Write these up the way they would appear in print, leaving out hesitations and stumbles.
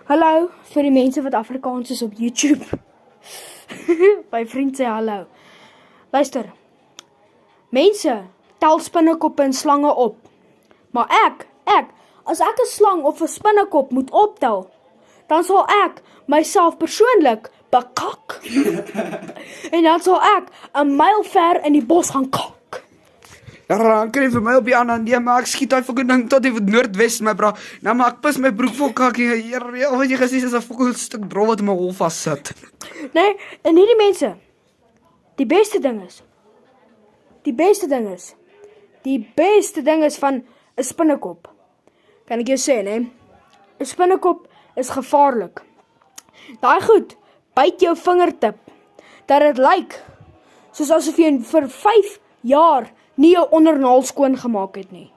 Hallo vir die mense wat Afrikaans is op YouTube. My vriend sê hallo. Luister. Mense tel spinnekoppe en slange op. Maar as ek 'n slang of 'n spinnekop moet optel, dan sal ek myself persoonlik bekak. En dan sal ek 'n myl ver in die bos gaan kak. Dan kan jy vir my op die ander nee, maar ek skiet daai fucking ding tot die noordwes, my bra. Nou maar ek pis my broek vol kakkie. Wat jy gesê is 'n fucking stuk drol wat in my hol vas sit. Nee, en hierdie mense. Die beste ding is van 'n spinnekop. Kan ek jou sê, né? 'n Spinnekop is gevaarlik. Daai goed byt jou vingertip. Dat dit lyk soos asof jy vir 5 jaar nie jou ondernaal skoon gemaak het nie.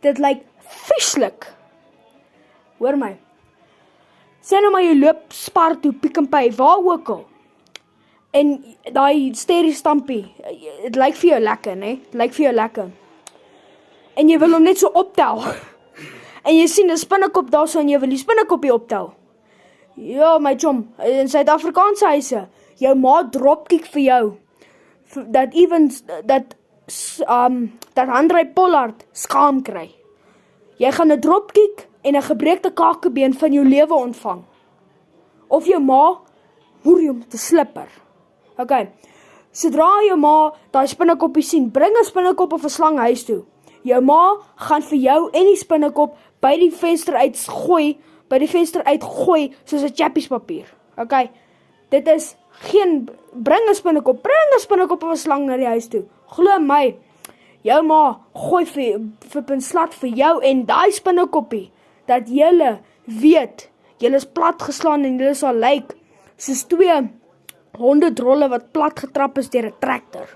Dit lyk vieslik. Hoor my. Sê nou maar jy loop spar toe, Pick n Pay, waar ook al. En daai sterrie stampie, dit lyk vir jou lekker, né? Dit lyk vir jou lekker. En jy wil hom net so optel. En jy sien 'n spinnekop daarso en jy wil die spinnekoppie optel. Ja, my chom, in Suid-Afrikaanse huise, jou ma dropkick vir jou. Dat Andrei Pollard skaam kry. Jy gaan 'n dropkick en 'n gebreekte kakebeen van jou lewe ontvang. Of jou ma moer jou met 'n slipper. Okay. Sodra jou ma daai spinnekoppie sien, bring 'n spinnekop of 'n slang huis toe. Jou ma gaan vir jou en die spinnekop by die venster uitgooi soos 'n chappiespapier. Okay. Dit is geen bring 'n spinnekop of 'n slang na die huis toe. Glo my. Jou ma gooi vir penslat vir jou en daai spinnekoppie dat julle weet, julle is plat geslaan en julle sal lyk soos 2 honderdrolle wat plat getrap is deur 'n traktor.